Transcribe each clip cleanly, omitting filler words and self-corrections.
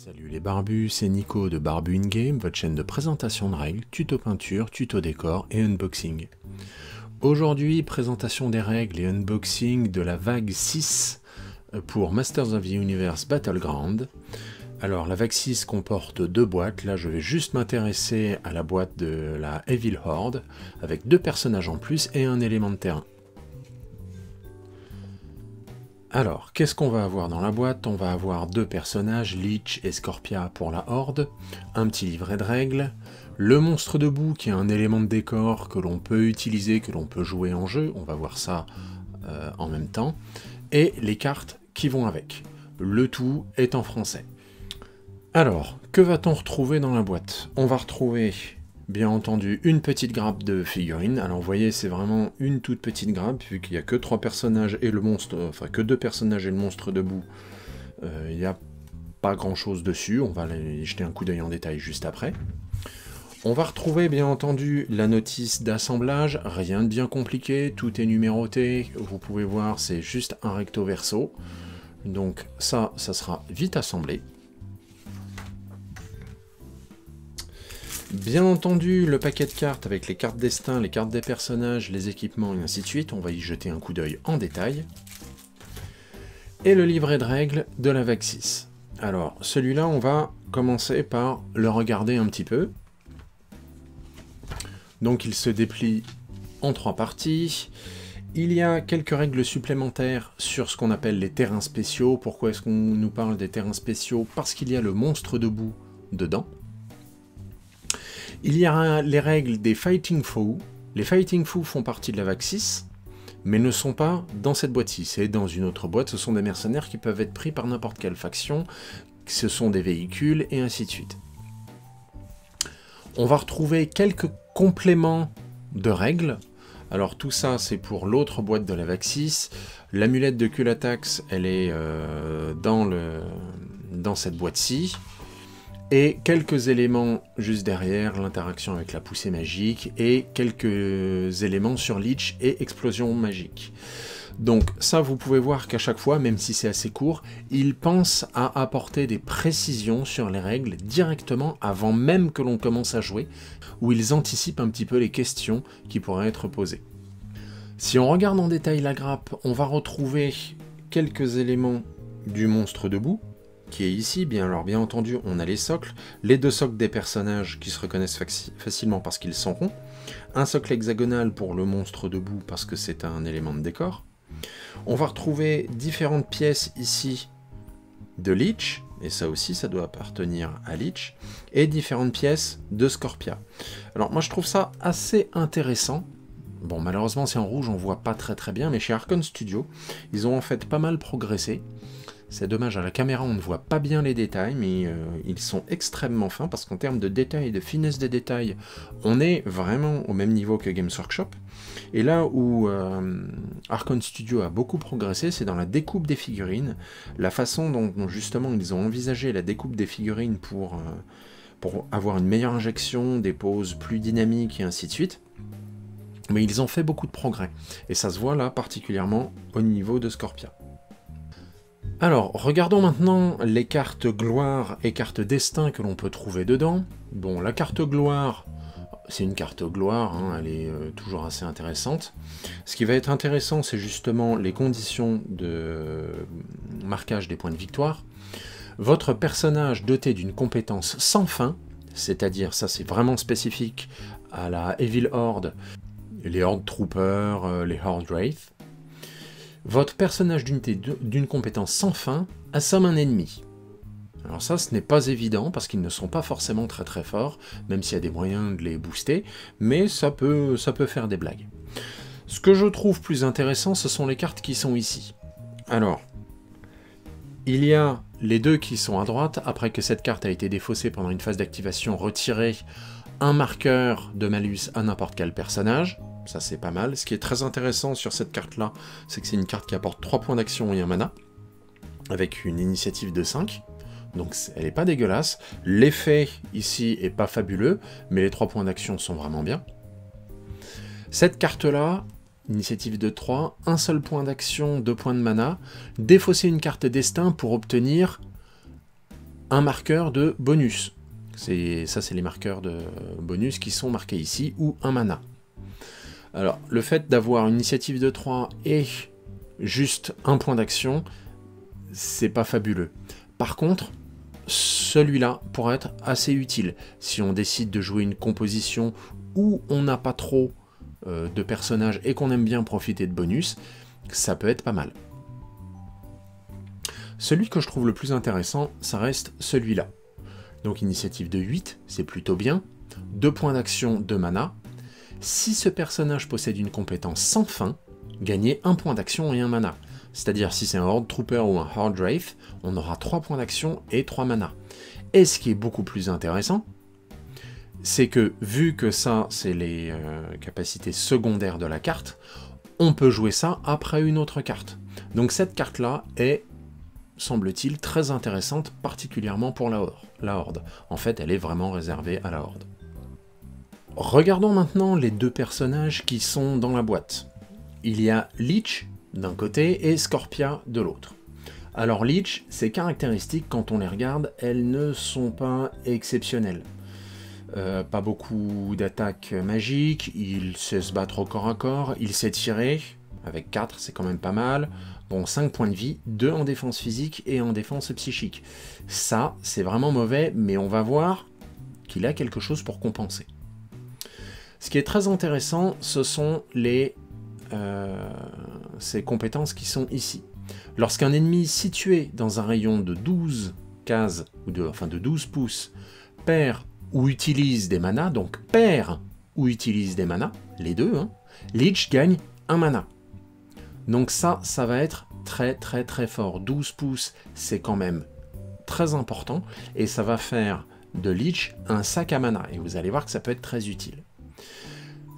Salut les barbus, c'est Nico de Barbu In Game, votre chaîne de présentation de règles, tuto peinture, tuto décor et unboxing. Aujourd'hui, présentation des règles et unboxing de la vague 6 pour Masters of the Universe Battleground. Alors la vague 6 comporte deux boîtes, là je vais juste m'intéresser à la boîte de la Evil Horde, avec deux personnages en plus et un élément de terrain. Alors, qu'est-ce qu'on va avoir dans la boîte? On va avoir deux personnages, Lich et Scorpia pour la Horde, un petit livret de règles, le monstre debout qui est un élément de décor que l'on peut utiliser, que l'on peut jouer en jeu, on va voir ça en même temps, et les cartes qui vont avec. Le tout est en français. Alors, que va-t-on retrouver dans la boîte? On va retrouver, bien entendu, une petite grappe de figurines. Alors vous voyez, c'est vraiment une toute petite grappe, vu qu'il n'y a que trois personnages et le monstre, enfin que deux personnages et le monstre debout. Il n'y a pas grand chose dessus, on va aller jeter un coup d'œil en détail juste après. On va retrouver bien entendu la notice d'assemblage, rien de bien compliqué, tout est numéroté, vous pouvez voir c'est juste un recto verso. Donc ça sera vite assemblé. Bien entendu, le paquet de cartes avec les cartes destin, les cartes des personnages, les équipements et ainsi de suite, on va y jeter un coup d'œil en détail. Et le livret de règles de la vague 6. Alors, celui-là, on va commencer par le regarder un petit peu. Donc, il se déplie en trois parties. Il y a quelques règles supplémentaires sur ce qu'on appelle les terrains spéciaux. Pourquoi est-ce qu'on nous parle des terrains spéciaux? Parce qu'il y a le monstre debout dedans. Il y a les règles des Fighting Foe. Les Fighting Foe font partie de la vague 6, mais ne sont pas dans cette boîte-ci. C'est dans une autre boîte, ce sont des mercenaires qui peuvent être pris par n'importe quelle faction, ce sont des véhicules, et ainsi de suite. On va retrouver quelques compléments de règles. Alors tout ça, c'est pour l'autre boîte de la vague 6. L'amulette de Culatax, elle est dans cette boîte-ci. Et quelques éléments juste derrière, l'interaction avec la poussée magique, et quelques éléments sur Lich et explosion magique. Donc ça, vous pouvez voir qu'à chaque fois, même si c'est assez court, il pense à apporter des précisions sur les règles directement avant même que l'on commence à jouer, où ils anticipent un petit peu les questions qui pourraient être posées. Si on regarde en détail la grappe, on va retrouver quelques éléments du monstre debout, qui est ici. Bien entendu, on a les socles, les deux socles des personnages qui se reconnaissent facilement parce qu'ils sont ronds, un socle hexagonal pour le monstre debout parce que c'est un élément de décor. On va retrouver différentes pièces ici de Lich, et ça aussi, ça doit appartenir à Lich, et différentes pièces de Scorpia. Alors moi je trouve ça assez intéressant. Bon, malheureusement c'est en rouge, on voit pas très bien, mais chez Arkane Studio, ils ont en fait pas mal progressé. C'est dommage, à la caméra on ne voit pas bien les détails, mais ils sont extrêmement fins, parce qu'en termes de détails et de finesse des détails, on est vraiment au même niveau que Games Workshop. Et là où Arkane Studio a beaucoup progressé, c'est dans la découpe des figurines, la façon dont justement ils ont envisagé la découpe des figurines pour avoir une meilleure injection, des poses plus dynamiques et ainsi de suite. Mais ils ont fait beaucoup de progrès, et ça se voit là particulièrement au niveau de Scorpia. Alors, regardons maintenant les cartes gloire et cartes destin que l'on peut trouver dedans. Bon, la carte gloire, c'est une carte gloire, hein, elle est toujours assez intéressante. Ce qui va être intéressant, c'est justement les conditions de marquage des points de victoire. Votre personnage doté d'une compétence sans fin, c'est-à-dire, ça c'est vraiment spécifique à la Evil Horde, les Horde Troopers, les Horde Wraith. Votre personnage d'unité d'une compétence sans fin assomme un ennemi. Alors ça, ce n'est pas évident, parce qu'ils ne sont pas forcément très forts, même s'il y a des moyens de les booster, mais ça peut faire des blagues. Ce que je trouve plus intéressant, ce sont les cartes qui sont ici. Alors, il y a les deux qui sont à droite, après que cette carte a été défaussée pendant une phase d'activation, retirer un marqueur de malus à n'importe quel personnage. Ça c'est pas mal. Ce qui est très intéressant sur cette carte là, c'est que c'est une carte qui apporte 3 points d'action et un mana, avec une initiative de 5, donc elle est pas dégueulasse. L'effet ici est pas fabuleux, mais les 3 points d'action sont vraiment bien. Cette carte là, initiative de 3, un seul point d'action, 2 points de mana, défausser une carte destin pour obtenir un marqueur de bonus. Ça, c'est les marqueurs de bonus qui sont marqués ici, ou un mana. Alors, le fait d'avoir une initiative de 3 et juste un point d'action, c'est pas fabuleux. Par contre, celui-là pourrait être assez utile. Si on décide de jouer une composition où on n'a pas trop de personnages et qu'on aime bien profiter de bonus, ça peut être pas mal. Celui que je trouve le plus intéressant, ça reste celui-là. Donc initiative de 8, c'est plutôt bien. 2 points d'action, 2 mana. Si ce personnage possède une compétence sans fin, gagnez 1 point d'action et 1 mana. C'est-à-dire si c'est un Horde Trooper ou un Horde Wraith, on aura 3 points d'action et 3 mana. Et ce qui est beaucoup plus intéressant, c'est que vu que ça, c'est les capacités secondaires de la carte, on peut jouer ça après une autre carte. Donc cette carte-là est, semble-t-il, très intéressante, particulièrement pour la Horde. En fait, elle est vraiment réservée à la Horde. Regardons maintenant les 2 personnages qui sont dans la boîte. Il y a Lich d'un côté et Scorpia de l'autre. Alors Lich, ses caractéristiques, quand on les regarde, elles ne sont pas exceptionnelles. Pas beaucoup d'attaques magiques, il sait se battre au corps à corps, il sait tirer, avec 4 c'est quand même pas mal. Bon, 5 points de vie, 2 en défense physique et en défense psychique. Ça, c'est vraiment mauvais, mais on va voir qu'il a quelque chose pour compenser. Ce qui est très intéressant, ce sont ces compétences qui sont ici. Lorsqu'un ennemi situé dans un rayon de 12 cases, de 12 pouces, perd ou utilise des manas, donc perd ou utilise des manas, les deux, Lich gagne 1 mana. Donc ça va être très très très fort. 12 pouces, c'est quand même très important, et ça va faire de Lich un sac à mana, et vous allez voir que ça peut être très utile.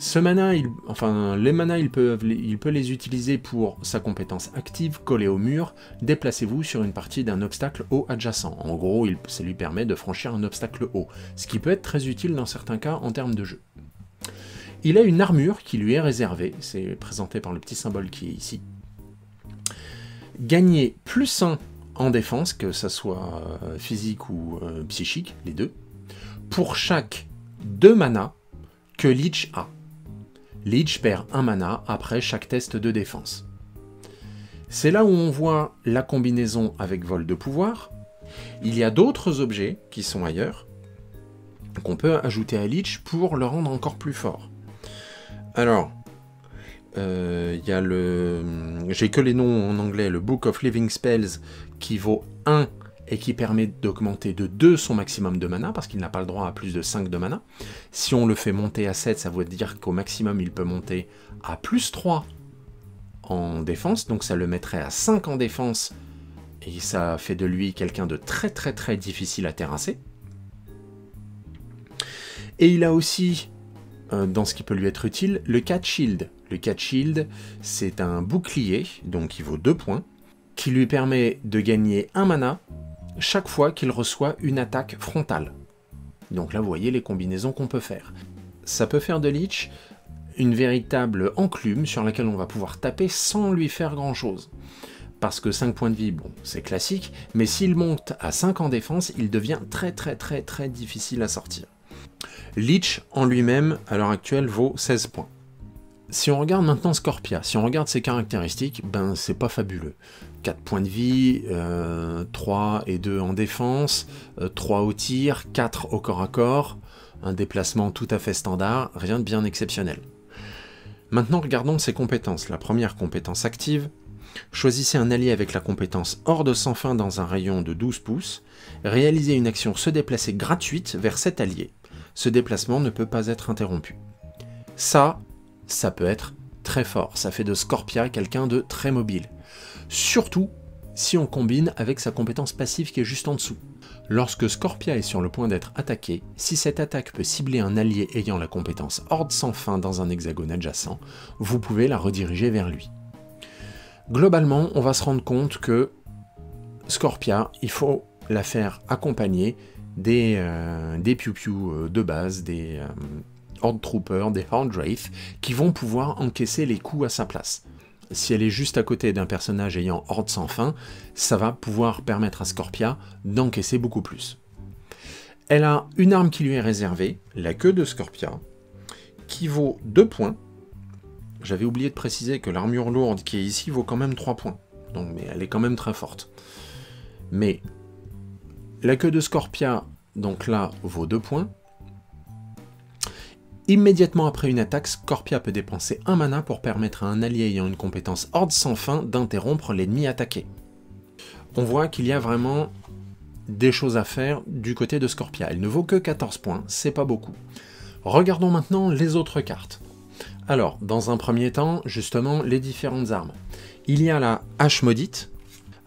Ce mana, les manas, il peut les utiliser pour sa compétence active, coller au mur, déplacez-vous sur une partie d'un obstacle haut adjacent. En gros, ça lui permet de franchir un obstacle haut, ce qui peut être très utile dans certains cas en termes de jeu. Il a une armure qui lui est réservée, c'est présenté par le petit symbole qui est ici. Gagner +1 en défense, que ça soit physique ou psychique, les deux, pour chaque 2 manas que Lich a. Lich perd 1 mana après chaque test de défense. C'est là où on voit la combinaison avec vol de pouvoir. Il y a d'autres objets qui sont ailleurs, qu'on peut ajouter à Lich pour le rendre encore plus fort. Alors, il y a j'ai que les noms en anglais, le Book of Living Spells, qui vaut 1 et qui permet d'augmenter de 2 son maximum de mana, parce qu'il n'a pas le droit à plus de 5 de mana. Si on le fait monter à 7, ça veut dire qu'au maximum, il peut monter à +3 en défense, donc ça le mettrait à 5 en défense, et ça fait de lui quelqu'un de très très très difficile à terrasser. Et il a aussi, dans ce qui peut lui être utile, le Cat Shield. Le Cat Shield, c'est un bouclier, donc il vaut 2 points, qui lui permet de gagner 1 mana chaque fois qu'il reçoit une attaque frontale. Donc là, vous voyez les combinaisons qu'on peut faire. Ça peut faire de Lich une véritable enclume sur laquelle on va pouvoir taper sans lui faire grand-chose. Parce que 5 points de vie, bon, c'est classique, mais s'il monte à 5 en défense, il devient très très très très difficile à sortir. Lich, en lui-même, à l'heure actuelle, vaut 16 points. Si on regarde maintenant Scorpia, si on regarde ses caractéristiques, ben c'est pas fabuleux. 4 points de vie, 3 et 2 en défense, 3 au tir, 4 au corps à corps, un déplacement tout à fait standard, rien de bien exceptionnel. Maintenant regardons ses compétences. La première compétence active, choisissez un allié avec la compétence Horde sans fin dans un rayon de 12 pouces, réalisez une action se déplacer gratuite vers cet allié. Ce déplacement ne peut pas être interrompu. Ça peut être très fort, ça fait de Scorpia quelqu'un de très mobile. Surtout si on combine avec sa compétence passive qui est juste en dessous. Lorsque Scorpia est sur le point d'être attaqué, si cette attaque peut cibler un allié ayant la compétence Horde sans fin dans un hexagone adjacent, vous pouvez la rediriger vers lui. Globalement, on va se rendre compte que Scorpia, il faut la faire accompagner des piou-piou de base, des Horde Troopers, des Horde Wraith, qui vont pouvoir encaisser les coups à sa place. si elle est juste à côté d'un personnage ayant Horde sans fin, ça va pouvoir permettre à Scorpia d'encaisser beaucoup plus. Elle a une arme qui lui est réservée, la queue de Scorpia, qui vaut 2 points. J'avais oublié de préciser que l'armure lourde qui est ici vaut quand même 3 points. Donc, mais elle est quand même très forte. Mais la queue de Scorpia, donc là, vaut 2 points. Immédiatement après une attaque, Scorpia peut dépenser 1 mana pour permettre à un allié ayant une compétence Horde sans fin d'interrompre l'ennemi attaqué. On voit qu'il y a vraiment des choses à faire du côté de Scorpia. Elle ne vaut que 14 points, c'est pas beaucoup. Regardons maintenant les autres cartes. Alors, dans un premier temps, justement, les différentes armes. Il y a la hache maudite.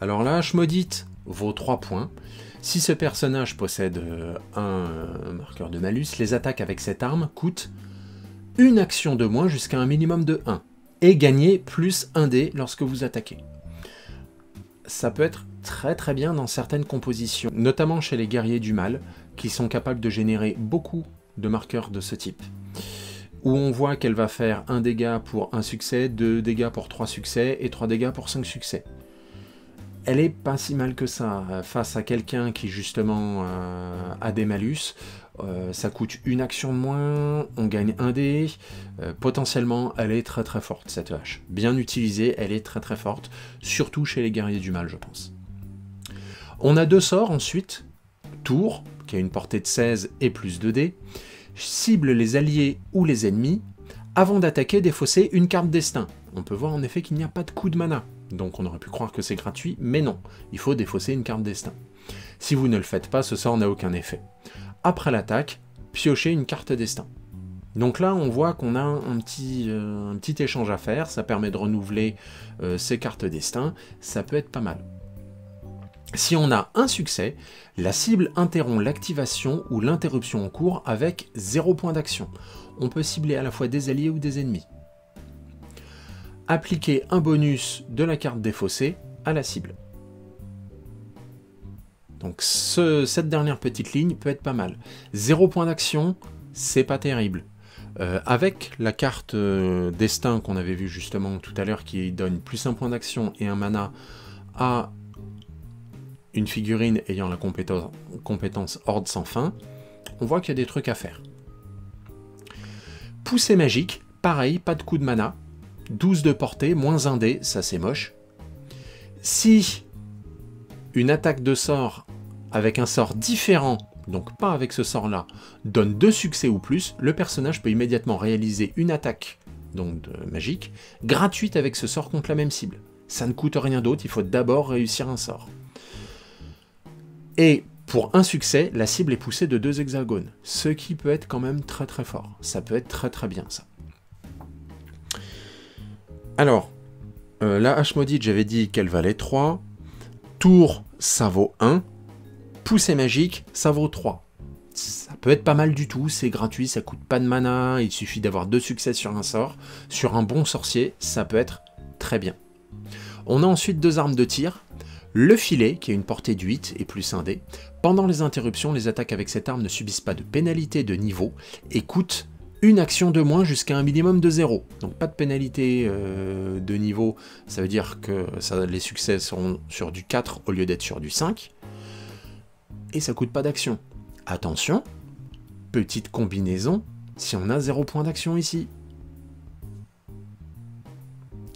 Alors la hache maudite vaut 3 points. Si ce personnage possède un marqueur de malus, les attaques avec cette arme coûtent une action de moins jusqu'à un minimum de 1. Et gagner plus 1 dé lorsque vous attaquez. Ça peut être très très bien dans certaines compositions, notamment chez les guerriers du mal, qui sont capables de générer beaucoup de marqueurs de ce type. Où on voit qu'elle va faire 1 dégât pour 1 succès, 2 dégâts pour 3 succès, et 3 dégâts pour 5 succès. Elle est pas si mal que ça, face à quelqu'un qui justement a des malus, ça coûte une action de moins, on gagne 1 dé, potentiellement elle est très très forte cette hache. Bien utilisée, elle est très très forte, surtout chez les guerriers du mal je pense. On a 2 sorts ensuite, Tour, qui a une portée de 16 et plus 2 dés, cible les alliés ou les ennemis, avant d'attaquer défausser une carte destin. On peut voir en effet qu'il n'y a pas de coup de mana, donc on aurait pu croire que c'est gratuit, mais non, il faut défausser une carte destin. Si vous ne le faites pas, ce sort n'a aucun effet. Après l'attaque, piochez une carte destin. Donc là, on voit qu'on a un petit échange à faire, ça permet de renouveler ces cartes destin, ça peut être pas mal. Si on a un succès, la cible interrompt l'activation ou l'interruption en cours avec 0 point d'action. On peut cibler à la fois des alliés ou des ennemis. Appliquer un bonus de la carte défaussée à la cible. Donc cette dernière petite ligne peut être pas mal. 0 point d'action, c'est pas terrible. Avec la carte destin qu'on avait vu justement tout à l'heure qui donne plus 1 point d'action et un mana à une figurine ayant la compétence Horde sans fin, on voit qu'il y a des trucs à faire. Poussée magique, pareil, pas de coup de mana, 12 de portée, moins 1 dé, ça c'est moche. Si une attaque de sort avec un sort différent, donc pas avec ce sort-là, donne 2 succès ou plus, le personnage peut immédiatement réaliser une attaque donc magique, gratuite avec ce sort contre la même cible. Ça ne coûte rien d'autre, il faut d'abord réussir un sort. Et pour un succès, la cible est poussée de 2 hexagones, ce qui peut être quand même très très fort. Ça peut être très très bien ça. Alors, la hache maudite, j'avais dit qu'elle valait 3. Tour, ça vaut 1. Poussée magique, ça vaut 3. Ça peut être pas mal du tout, c'est gratuit, ça coûte pas de mana, il suffit d'avoir 2 succès sur un sort. Sur un bon sorcier, ça peut être très bien. On a ensuite 2 armes de tir. Le filet, qui a une portée de 8 et plus 1 dé. Pendant les interruptions, les attaques avec cette arme ne subissent pas de pénalité de niveau et coûtent une action de moins jusqu'à un minimum de 0. Donc pas de pénalité de niveau, ça veut dire que les succès seront sur du 4 au lieu d'être sur du 5. Et ça coûte pas d'action. Attention, petite combinaison, si on a 0 point d'action ici.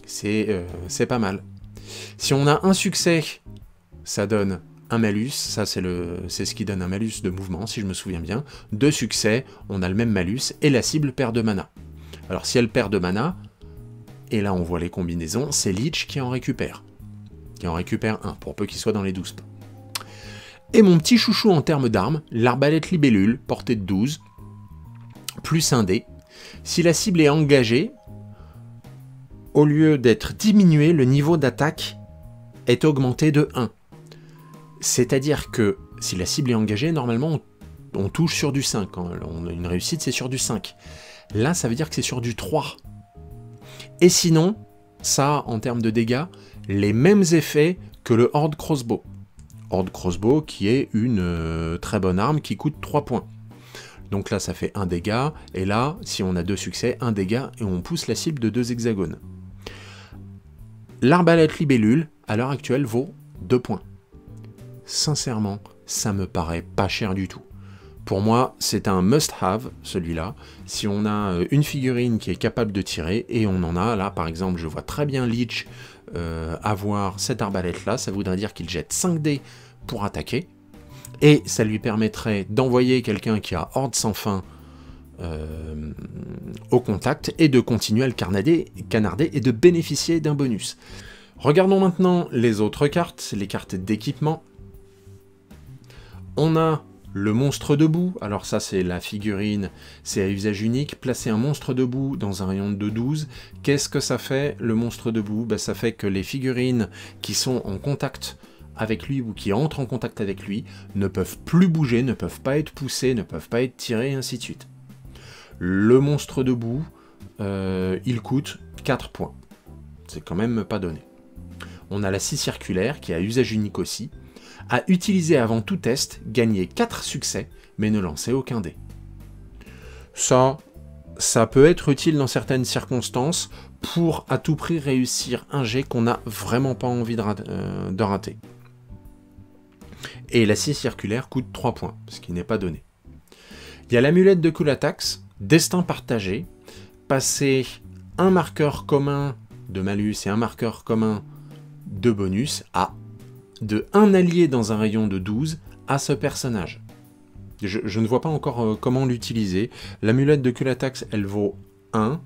C'est pas mal. Si on a un succès, ça donne un malus, ça c'est ce qui donne un malus de mouvement, si je me souviens bien. 2 succès, on a le même malus, et la cible perd de mana. Alors si elle perd de mana, et là on voit les combinaisons, c'est Lich qui en récupère. Qui en récupère 1, pour peu qu'il soit dans les 12 pas. Et mon petit chouchou en termes d'armes, l'arbalète libellule, portée de 12, plus 1 dé. Si la cible est engagée, au lieu d'être diminué, le niveau d'attaque est augmenté de 1. C'est-à-dire que si la cible est engagée, normalement on touche sur du 5. Quand on a une réussite, c'est sur du 5. Là, ça veut dire que c'est sur du 3. Et sinon, ça, en termes de dégâts, les mêmes effets que le Horde Crossbow. Horde Crossbow qui est une très bonne arme qui coûte 3 points. Donc là, ça fait 1 dégât. Et là, si on a 2 succès, 1 dégât et on pousse la cible de 2 hexagones. L'arbalète libellule, à l'heure actuelle, vaut 2 points. Sincèrement, ça me paraît pas cher du tout. Pour moi, c'est un must-have, celui-là. Si on a une figurine qui est capable de tirer, et on en a, là, par exemple, je vois très bien Leech avoir cette arbalète-là, ça voudrait dire qu'il jette 5 dés pour attaquer, et ça lui permettrait d'envoyer quelqu'un qui a horde sans fin au contact, et de continuer à le canarder, et de bénéficier d'un bonus. Regardons maintenant les autres cartes, les cartes d'équipement. On a le monstre debout, alors ça c'est la figurine, c'est à usage unique. Placer un monstre debout dans un rayon de 12, qu'est-ce que ça fait le monstre debout? Ben, ça fait que les figurines qui sont en contact avec lui ou qui entrent en contact avec lui ne peuvent plus bouger, ne peuvent pas être poussées, ne peuvent pas être tirées, et ainsi de suite. Le monstre debout, il coûte 4 points. C'est quand même pas donné. On a la scie circulaire qui est à usage unique aussi. À utiliser avant tout test, gagner 4 succès, mais ne lancer aucun dé. Ça peut être utile dans certaines circonstances pour à tout prix réussir un jet qu'on n'a vraiment pas envie de rater. Et la scie circulaire coûte 3 points, ce qui n'est pas donné. Il y a l'amulette de Kulatax, destin partagé, passer un marqueur commun de malus et un marqueur commun de bonus de un allié dans un rayon de 12 à ce personnage. Je ne vois pas encore comment l'utiliser. L'amulette de Kulatax, elle vaut 1.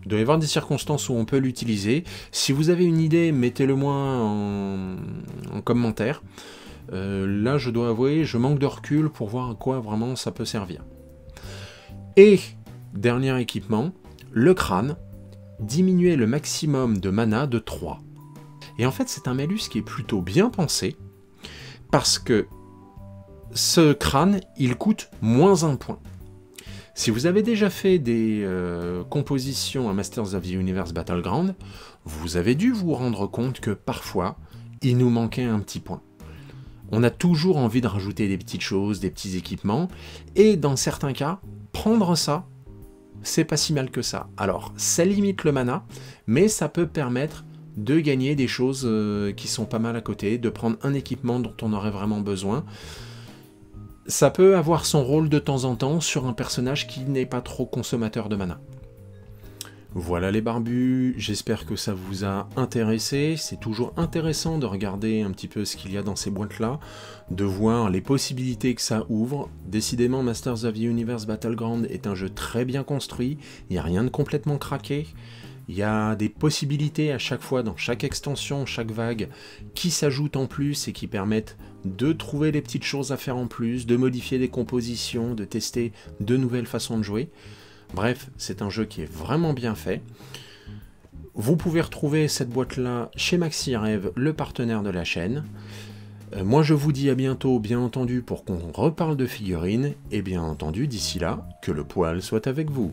Il doit y avoir des circonstances où on peut l'utiliser. Si vous avez une idée, mettez-le moi en commentaire. Là, je dois avouer, je manque de recul pour voir à quoi vraiment ça peut servir. Et, dernier équipement, le crâne, diminuer le maximum de mana de 3. Et en fait, c'est un malus qui est plutôt bien pensé, parce que ce crâne, il coûte moins 1 point. Si vous avez déjà fait des compositions à Masters of the Universe Battleground, vous avez dû vous rendre compte que parfois, il nous manquait un petit point. On a toujours envie de rajouter des petites choses, des petits équipements, et dans certains cas, prendre ça, c'est pas si mal que ça. Alors, ça limite le mana, mais ça peut permettre de gagner des choses qui sont pas mal à côté, de prendre un équipement dont on aurait vraiment besoin. Ça peut avoir son rôle de temps en temps sur un personnage qui n'est pas trop consommateur de mana. Voilà les barbus, j'espère que ça vous a intéressé. C'est toujours intéressant de regarder un petit peu ce qu'il y a dans ces boîtes-là, de voir les possibilités que ça ouvre. Décidément, Masters of the Universe Battleground est un jeu très bien construit, il n'y a rien de complètement craqué. Il y a des possibilités à chaque fois, dans chaque extension, chaque vague, qui s'ajoutent en plus et qui permettent de trouver des petites choses à faire en plus, de modifier des compositions, de tester de nouvelles façons de jouer. Bref, c'est un jeu qui est vraiment bien fait. Vous pouvez retrouver cette boîte-là chez Maxi-Rêve, le partenaire de la chaîne. Moi, je vous dis à bientôt, bien entendu, pour qu'on reparle de figurines. Et bien entendu, d'ici là, que le poil soit avec vous.